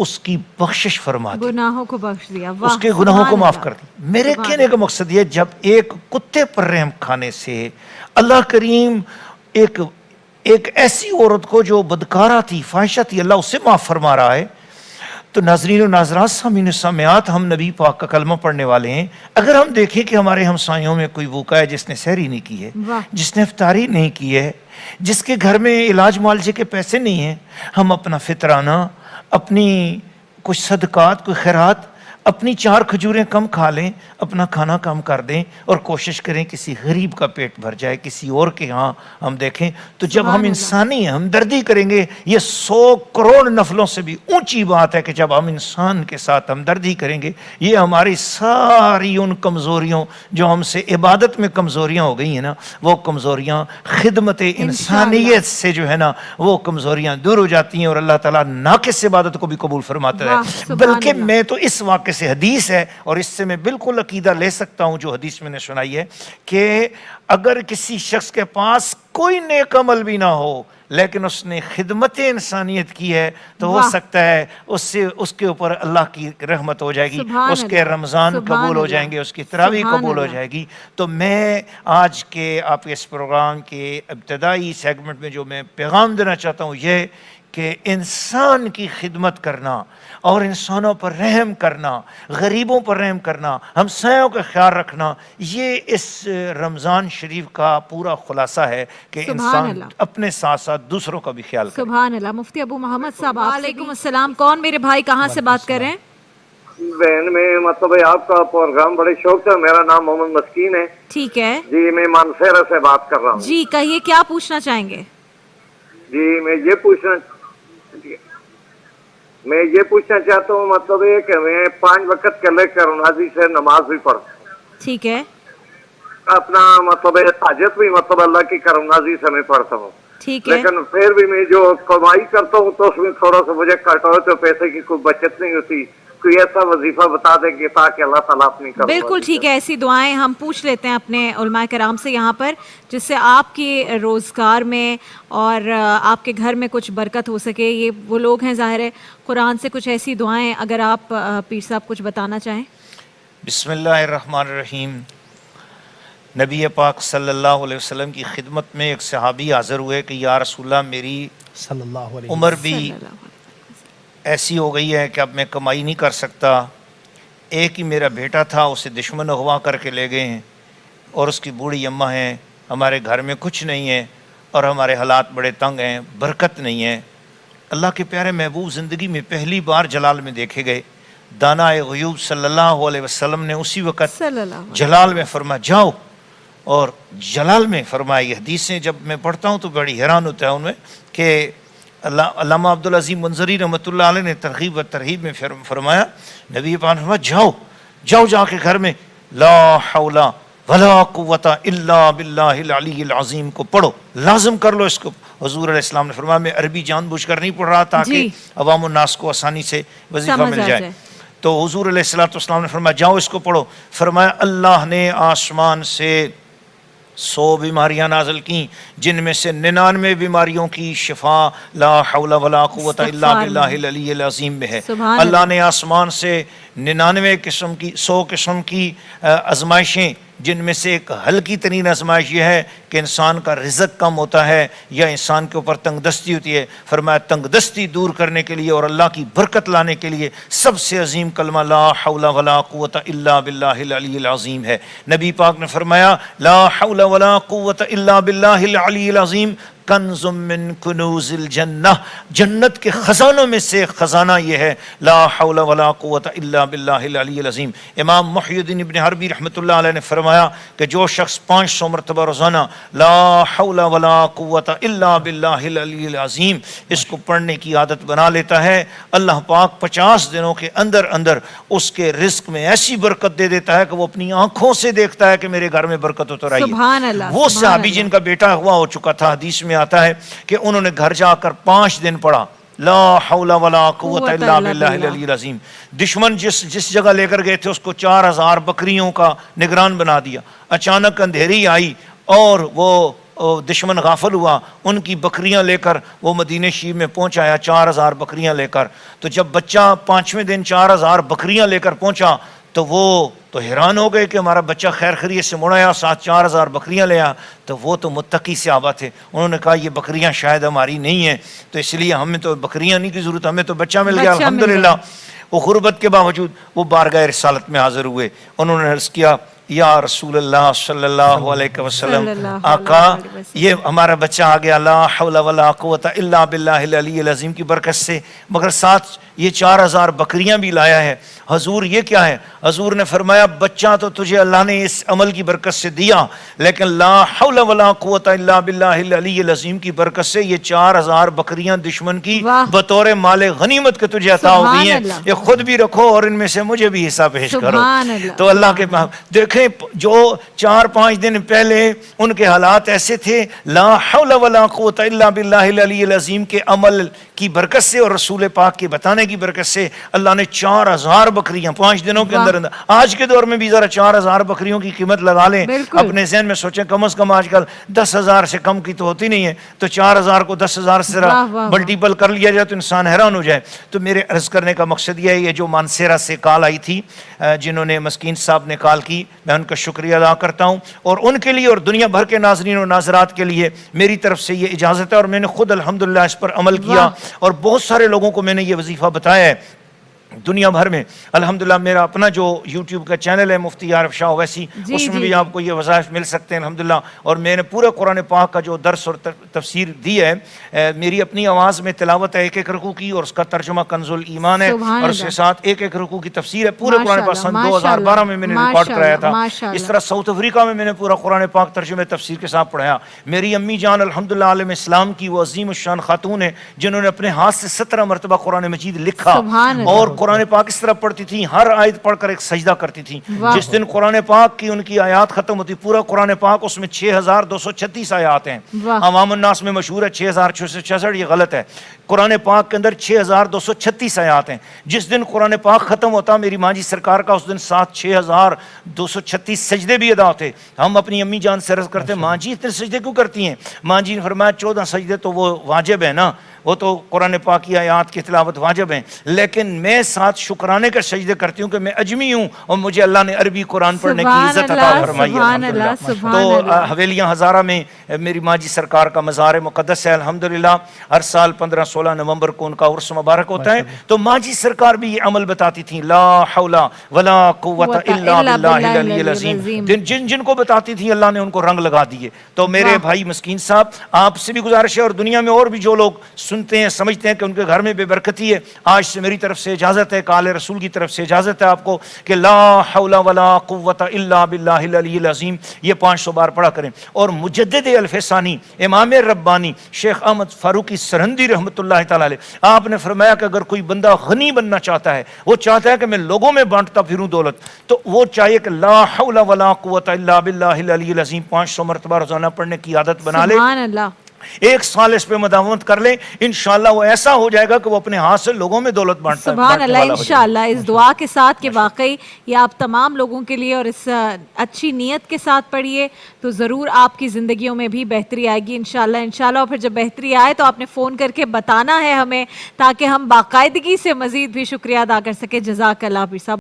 اس کی بخشش فرما دی، گناہوں کو بخش دیا. اس واہ کے گناہوں کو سبحان معاف اللہ. کر دی. میرے سبحان کہنے کا مقصد یہ، جب ایک کتے پر رحم کھانے سے اللہ کریم ایک ایسی عورت کو جو بدکارہ تھی، فاحشہ تھی، اللہ اسے معاف فرما رہا ہے، تو ناظرین و ناظرات، سامعین و سامعات، ہم نبی پاک کا کلمہ پڑھنے والے ہیں. اگر ہم دیکھیں کہ ہمارے ہمسایوں میں کوئی بھوکا ہے جس نے سحری نہیں کی ہے، واہ. جس نے افطاری نہیں کی ہے، جس کے گھر میں علاج معالجے کے پیسے نہیں ہیں، ہم اپنا فطرانہ، اپنی کچھ صدقات، کوئی خیرات، اپنی 4 کھجوریں کم کھا لیں، اپنا کھانا کم کر دیں اور کوشش کریں کسی غریب کا پیٹ بھر جائے. کسی اور کے ہاں ہم دیکھیں تو جب سبحان ہم اللہ. انسانی ہمدردی کریں گے، یہ 100 کروڑ نفلوں سے بھی اونچی بات ہے کہ جب ہم انسان کے ساتھ ہمدردی کریں گے، یہ ہماری ساری ان کمزوریوں جو ہم سے عبادت میں کمزوریاں ہو گئی ہیں نا، وہ کمزوریاں خدمت انسانیت سے جو ہے نا وہ کمزوریاں دور ہو جاتی ہیں، اور اللہ تعالیٰ ناقص عبادت کو بھی قبول فرماتا واہ، ہے. سبحان بلکہ اللہ. میں تو اس واقعے سے حدیث ہے اور اس سے میں بالکل عقیدہ لے سکتا ہوں جو حدیث میں نے سنائی ہے کہ اگر کسی شخص کے پاس کوئی نیک عمل بھی نہ ہو لیکن اس نے خدمت انسانیت کی ہے تو ہو واہ. سکتا ہے اس کے اوپر اللہ کی رحمت ہو جائے گی، سبحان اس کے اللہ. رمضان سبحان قبول ہو اللہ. جائیں گے، اس کی تراویح سبحان قبول ہو اللہ. جائے گی. تو میں آج کے آپ کے اس پروگرام کے ابتدائی سیگمنٹ میں جو میں پیغام دینا چاہتا ہوں یہ کہ انسان کی خدمت کرنا اور انسانوں پر رحم کرنا، غریبوں پر رحم کرنا، ہمسایوں کا خیال رکھنا، یہ اس رمضان شریف کا پورا خلاصہ ہے کہ سبحان انسان اللہ. اپنے ساتھ ساتھ دوسروں کا بھی خیال کرے. سبحان اللہ. مفتی ابو محمد صاحب، وعلیکم السلام. کون میرے بھائی، کہاں سے بات کر رہے ہیں؟ بہن میں مطلب آپ کا پروگرام بڑے شوق سے. میرا نام محمد مسکین ہے ٹھیک ہے جی، میں مانسہرہ سے بات کر رہا ہوں. جی، کہیے کیا پوچھنا چاہیں گے؟ جی میں یہ پوچھنا چاہتا ہوں مطلب یہ کہ میں 5 وقت کے لے کر نمازی سے نماز بھی پڑھتا ہوں، ٹھیک ہے اپنا مطلب حاجت بھی مطلب اللہ کی کرمنازی سے میں پڑھتا ہوں، ٹھیک ہے. لیکن پھر بھی میں جو کمائی کرتا ہوں تو اس میں تھوڑا سا مجھے کٹ ہو تو پیسے کی کوئی بچت نہیں ہوتی. کوئی ایسا وظیفہ بتا دیں گے تاکہ اللہ تعالیٰ اپنی کرمنازی بالکل ٹھیک ہے. ایسی دعائیں ہم پوچھ لیتے ہیں اپنے علماء کرام سے یہاں پر، جس سے آپ کی روزگار میں اور آپ کے گھر میں کچھ برکت ہو سکے. یہ وہ لوگ ہیں ظاہر ہے، قرآن سے کچھ ایسی دعائیں اگر آپ پیر صاحب کچھ بتانا چاہیں. بسم اللہ الرحمن الرحیم. نبی پاک صلی اللہ علیہ وسلم کی خدمت میں ایک صحابی حاضر ہوئے کہ یا رسول اللہ، میری صلی اللہ علیہ عمر بھی صلی اللہ علیہ ایسی ہو گئی ہے کہ اب میں کمائی نہیں کر سکتا. ایک ہی میرا بیٹا تھا، اسے دشمن اغوا کر کے لے گئے ہیں، اور اس کی بوڑھی اماں ہیں. ہمارے گھر میں کچھ نہیں ہے اور ہمارے حالات بڑے تنگ ہیں، برکت نہیں ہے. اللہ کے پیارے محبوب زندگی میں پہلی بار جلال میں دیکھے گئے. دانا غیوب صلی اللہ علیہ وسلم نے اسی وقت صلی اللہ علیہ جلال میں فرمایا جاؤ، اور جلال میں فرمایا. یہ حدیثیں جب میں پڑھتا ہوں تو بڑی حیران ہوتا ہے ان میں کہ علامہ عبدالعظیم منظری رحمۃ اللہ علیہ نے ترغیب و ترہیب میں فرمایا، نبی پاک نے فرمایا جاؤ جا کے گھر میں لا حول ولا قوت الا باللہ العلی العظیم کو پڑھو، لازم کر لو اس کو. حضور علیہ السلام نے فرمایا میں عربی جان بوجھ کر نہیں پڑھ رہا تاکہ عوام الناس کو آسانی سے وظیفہ سمجھ مل آ جائے. جائے. تو حضور علیہ السلام نے فرمایا جاؤ اس کو پڑھو. فرمایا اللہ نے آسمان سے 100 بیماریاں نازل کیں، جن میں سے 99 بیماریوں کی شفا لا حول ولا قوت الا باللہ العلی العظیم میں ہے. اللہ نے آسمان سے 99 قسم کی 100 قسم کی آزمائشیں، جن میں سے ایک ہلکی ترین آزمائش یہ ہے کہ انسان کا رزق کم ہوتا ہے یا انسان کے اوپر تنگ دستی ہوتی ہے. فرمایا تنگ دستی دور کرنے کے لیے اور اللہ کی برکت لانے کے لیے سب سے عظیم کلمہ لا حول ولا قوت الا باللہ العلی العظیم ہے. نبی پاک نے فرمایا لا حول ولا قوت الا باللہ العلی العظیم کنز من کنوز الجنہ، جنت کے خزانوں میں سے خزانہ یہ ہے لا حول ولا قوت الا باللہ العلی العظیم. امام محی الدین ابن عربی رحمۃ اللہ علیہ نے فرمایا کہ جو شخص 500 مرتبہ روزانہ لا حول ولا قوت الا باللہ العلی العظیم اس کو پڑھنے کی عادت بنا لیتا ہے، اللہ پاک 50 دنوں کے اندر اندر اس کے رزق میں ایسی برکت دے دیتا ہے کہ وہ اپنی آنکھوں سے دیکھتا ہے کہ میرے گھر میں برکت اتر آئی ہے. وہ صحابی جن کا بیٹا اغوا ہو چکا تھا، حدیث میں آتا ہے کہ انہوں نے گھر جا کر 5 دن پڑھا لا حول ولا قوت الا باللہ العلی العظیم. دشمن جس جگہ لے کر گئے تھے اس کو 4000 بکریوں کا نگران بنا دیا. اچانک اندھیری آئی اور وہ دشمن غافل ہوا، ان کی بکریاں لے کر وہ مدینہ شریف میں پہنچایا 4000 بکریاں لے کر. تو جب بچہ 5ویں دن 4000 بکریاں لے کر پہنچا تو وہ تو حیران ہو گئے کہ ہمارا بچہ خیر خیریت سے مڑ آیا، ساتھ 4000 بکریاں لے آیا. تو وہ تو متقی صحابہ تھے، انہوں نے کہا یہ بکریاں شاید ہماری نہیں ہیں، تو اس لیے ہمیں تو بکریاں نہیں کی ضرورت، ہمیں تو بچہ مل گیا الحمدللہ. وہ غربت کے باوجود وہ بارگاہ رسالت میں حاضر ہوئے. انہوں نے عرض کیا یا رسول اللہ صلی اللہ علیہ وسلم، آقا یہ ہمارا بچہ آ گیا، لا حول ولا قوت الا باللہ العلی العظیم کی برکت سے، مگر ساتھ یہ 4000 بکریاں بھی لایا ہے. حضور یہ کیا ہے؟ حضور نے فرمایا بچہ تو تجھے اللہ نے اس عمل کی برکت سے دیا، لیکن لا حول ولا قوت الا باللہ العلی العظیم کی برکت سے یہ 4000 بکریاں دشمن کی بطور مال غنیمت کے تجھے عطا ہو گئی ہیں، یہ خود بھی رکھو اور ان میں سے مجھے بھی حصہ پیش کرو. تو اللہ کے دیکھیں جو 4-5 دن پہلے ان کے حالات ایسے تھے، لا حول ولا قوت الا باللہ العلی العظیم کے عمل کی برکت سے اور رسول پاک کے بتانے کی برکت سے اللہ نے 4000 بکریاں 5 دنوں کے اندر. آج کے دور میں بھی ذرا 4000 بکریوں کی قیمت لگا لیں، اپنے ذہن میں سوچیں کم از کم آج کل 10,000 سے کم کی تو ہوتی نہیں ہے، تو 4000 کو 10,000 سے ملٹیپل کر لیا جائے تو انسان حیران ہو جائے. تو میرے عرض کرنے کا مقصد یہ ہے، یہ جو مانسیرا سے کال آئی تھی جنہوں نے مسکین صاحب نے کال کی، میں ان کا شکریہ ادا کرتا ہوں، اور ان کے لیے اور دنیا بھر کے ناظرین و ناظرات کے لیے میری طرف سے یہ اجازت ہے. اور میں نے خود الحمدللہ اس پر عمل کیا اور بہت سارے لوگوں کو میں نے یہ وظیفہ بتایا ہے دنیا بھر میں. الحمدللہ میرا اپنا جو یوٹیوب کا چینل ہے مفتی عارف شاہ اویسی، اس میں بھی آپ کو یہ وظائف مل سکتے ہیں الحمدللہ. اور میں نے پورا قرآن پاک کا جو درس اور تفسیر دی ہے، میری اپنی آواز میں تلاوت ہے 1-1 رکوع کی، اور اس کا ترجمہ کنز الایمان ہے، اور اس کے ساتھ 1-1 رکوع کی تفسیر ہے. پورے قرآن پاک سن 2012 میں نے ریکارڈ کرایا تھا. اس طرح ساؤتھ افریقہ میں نے پورا قرآن پاک ترجمہ تفسیر کے ساتھ پڑھایا. میری امی جان الحمدللہ عالم اسلام کی وہ عظیم الشان خاتون ہے جنہوں نے اپنے ہاتھ سے 17 مرتبہ قرآن مجید لکھا، اور قرآن پاک اس طرح پڑھتی تھی، ہر آیت پڑھ کر ایک سجدہ کرتی تھی. جس دن قرآن پاک کی ان کی آیات ختم ہوتی، پورا قرآن پاک اس میں 6236 آیات ہیں. عوام الناس میں مشہور ہے 6666، یہ غلط ہے. قرآن پاک کے اندر 6236 آیات ہیں. جس دن قرآن پاک ختم ہوتا میری ماں جی سرکار کا اس دن ساتھ 6236 سجدے بھی ادا ہوتے. ہم اپنی امی جان سے عرض کرتے ماں جی اتنے سجدے کیوں کرتی ہیں؟ ماں جی نے فرمایا 14 سجدے تو وہ واجب ہے نا، وہ تو قرآن پاک کی آیات کی تلاوت واجب ہیں، لیکن میں ساتھ شکرانے کا سجدے کرتی ہوں کہ میں اجمی ہوں اور مجھے اللہ نے عربی قرآن پڑھنے کی عزت عطا فرمائی ہے. تو حویلیاں ہزارہ میں میری ماں جی سرکار کا مزار مقدس ہے الحمدللہ. ہر سال 15-16 نومبر کو ان کا عرس مبارک ہوتا ہے. تو ماں جی سرکار بھی یہ عمل بتاتی تھیں، لا حول ولا قوت الا باللہ العلی العظیم. جن کو بتاتی تھی اللہ نے ان کو رنگ لگا دیے. تو میرے بھائی مسکین صاحب، آپ سے بھی گزارش ہے اور دنیا میں اور بھی جو لوگ سنتے ہیں سمجھتے ہیں کہ ان کے گھر میں بے برکتی ہے، آج سے میری طرف سے اجازت ہے، کال رسول کی طرف سے اجازت ہے آپ کو کہ لا حول ولا قوت الا باللہ العلی العظیم یہ 500 بار پڑھا کریں. اور مجدد الف ثانی امام ربانی شیخ احمد فاروقی سرہندی رحمۃ اللہ تعالی علیہ، آپ نے فرمایا کہ اگر کوئی بندہ غنی بننا چاہتا ہے، وہ چاہتا ہے کہ میں لوگوں میں بانٹتا پھروں دولت، تو وہ چاہیے کہ لا حول ولا قوت الا باللہ العلی العظیم 500 مرتبہ روزانہ پڑھنے کی عادت بنا لے. سبحان اللہ. 1 سال اس پہ مداومت کر لیں، انشاءاللہ وہ ایسا ہو جائے گا کہ وہ اپنے ہاتھ سے لوگوں میں دولت بانٹتا ہے. سبحان اللہ. انشاءاللہ اس دعا کے ساتھ کہ واقعی یہ آپ تمام لوگوں کے لیے اور اس اچھی نیت کے ساتھ پڑھیے تو ضرور آپ کی زندگیوں میں بھی بہتری آئے گی انشاءاللہ. اور پھر جب بہتری آئے تو آپ نے فون کر کے بتانا ہے ہمیں، تاکہ ہم باقاعدگی سے مزید بھی شکریہ ادا کر سکیں. جزاک اللہ پیر صاحب.